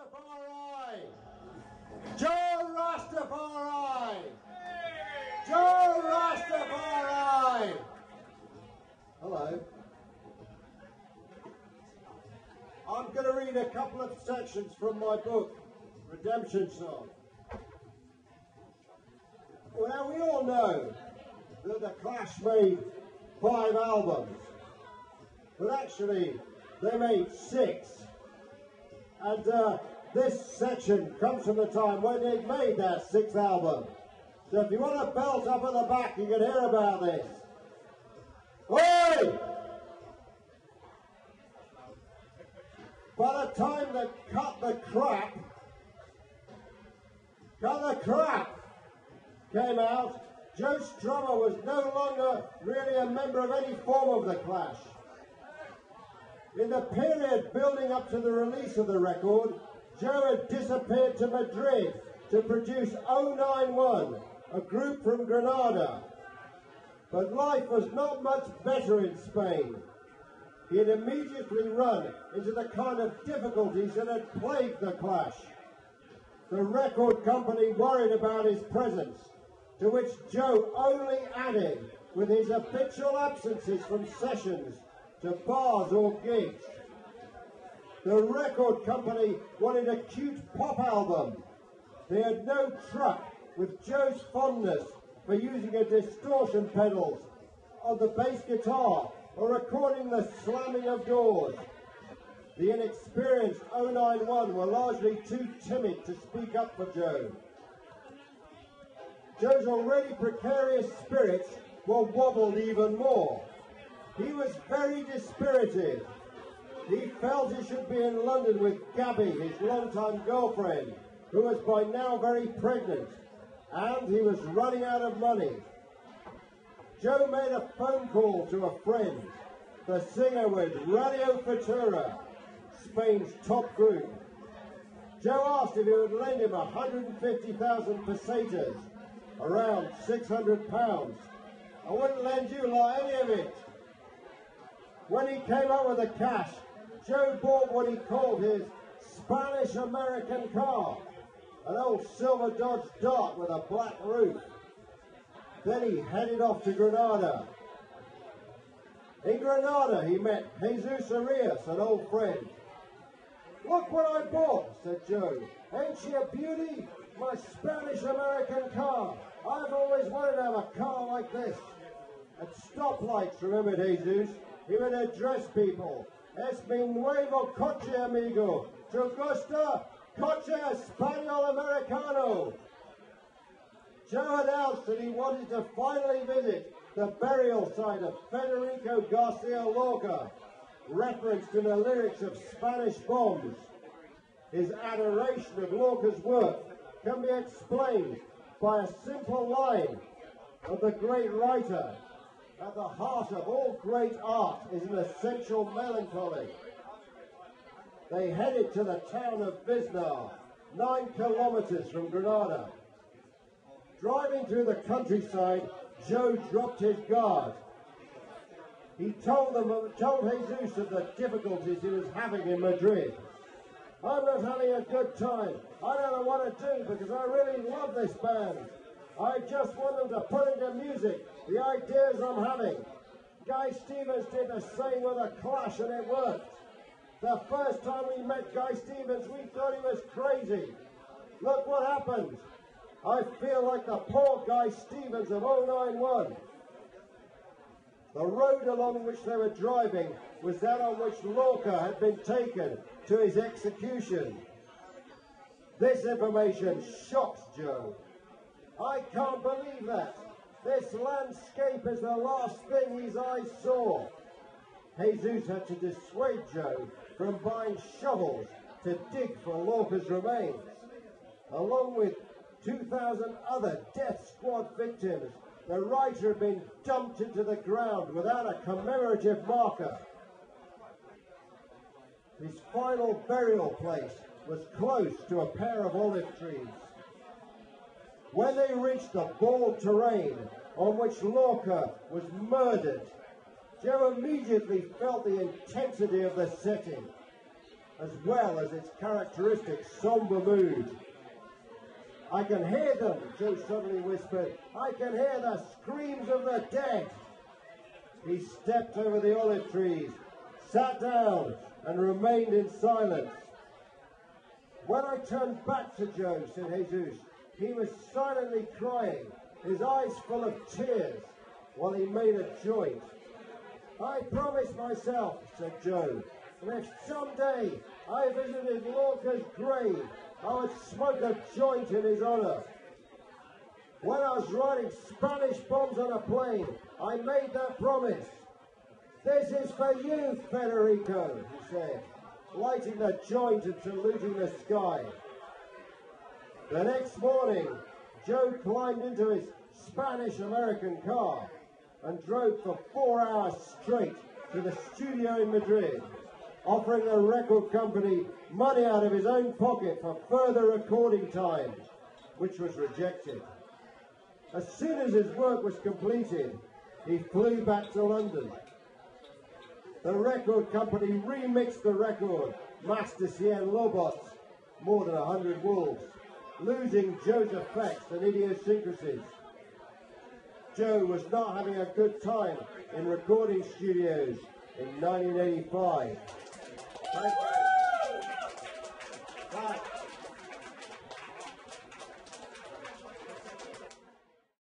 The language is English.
Rastafari! Joe Rastafari! Joe Rastafari! Hello. I'm going to read a couple of sections from my book, Redemption Song. Well, now we all know that the Clash made 5 albums, but actually they made 6. And this section comes from the time when they made their 6th album. So if you want a belt up at the back, you can hear about this. Oi! By the time they cut the crap came out, Joe Strummer was no longer really a member of any form of the Clash. In the period building up to the release of the record, Joe had disappeared to Madrid to produce 091, a group from Granada. But life was not much better in Spain. He had immediately run into the kind of difficulties that had plagued the Clash. The record company worried about his presence, to which Joe only added with his habitual absences from sessions to bars or gigs. The record company wanted a cute pop album. They had no truck with Joe's fondness for using a distortion pedals on the bass guitar or recording the slamming of doors. The inexperienced 091 were largely too timid to speak up for Joe. Joe's already precarious spirits were wobbled even more. He was very dispirited. He felt he should be in London with Gabby, his longtime girlfriend, who was by now very pregnant, and he was running out of money. Joe made a phone call to a friend, the singer with Radio Futura, Spain's top group. Joe asked if he would lend him 150,000 pesetas, around £600. I wouldn't lend you like any of it. When he came up with the cash, Joe bought what he called his Spanish-American car, an old silver Dodge Dart with a black roof. Then he headed off to Granada. In Granada, he met Jesus Arias, an old friend. "Look what I bought," said Joe. "Ain't she a beauty? My Spanish-American car. I've always wanted to have a car like this." At stoplights, remembered Jesus, he would address people. "Es mi nuevo coche, amigo. ¿Te gusta? Coche Español Americano." Joe announced that he wanted to finally visit the burial site of Federico Garcia Lorca, referenced in the lyrics of Spanish Bombs. His adoration of Lorca's work can be explained by a simple line of the great writer: "At the heart of all great art is an essential melancholy." They headed to the town of Biznar, 9 kilometers from Granada. Driving through the countryside, Joe dropped his guard. He told Jesus of the difficulties he was having in Madrid. "I'm not having a good time. I don't know what to do because I really love this band. I just want them to put into music the ideas I'm having. Guy Stevens did the same with the Clash and it worked. The first time we met Guy Stevens, we thought he was crazy. Look what happened. I feel like the poor Guy Stevens of 091. The road along which they were driving was that on which Lorca had been taken to his execution. This information shocked Joe. "I can't believe that. This landscape is the last thing his eyes saw." Jesus had to dissuade Joe from buying shovels to dig for Lorca's remains. Along with 2,000 other death squad victims, the writer had been dumped into the ground without a commemorative marker. His final burial place was close to a pair of olive trees. When they reached the bald terrain on which Lorca was murdered, Joe immediately felt the intensity of the setting. as well as its characteristic somber mood. "I can hear them," Joe suddenly whispered. "I can hear the screams of the dead." He stepped over the olive trees, sat down, and remained in silence. "When I turned back to Joe," said Jesus, "he was silently crying, his eyes full of tears, while he made a joint. I promised myself," said Joe, "that if someday I visited Lorca's grave, I would smoke a joint in his honor. When I was writing Spanish bombs on a plane, I made that promise. This is for you, Federico," he said, lighting the joint and saluting the sky. The next morning, Joe climbed into his Spanish-American car and drove for 4 hours straight to the studio in Madrid, offering the record company money out of his own pocket for further recording time, which was rejected. As soon as his work was completed, he flew back to London. The record company remixed the record, Más de 100 Lobos, more than 100 wolves, losing Joe's effects and idiosyncrasies. Joe was not having a good time in recording studios in 1985. Thank you.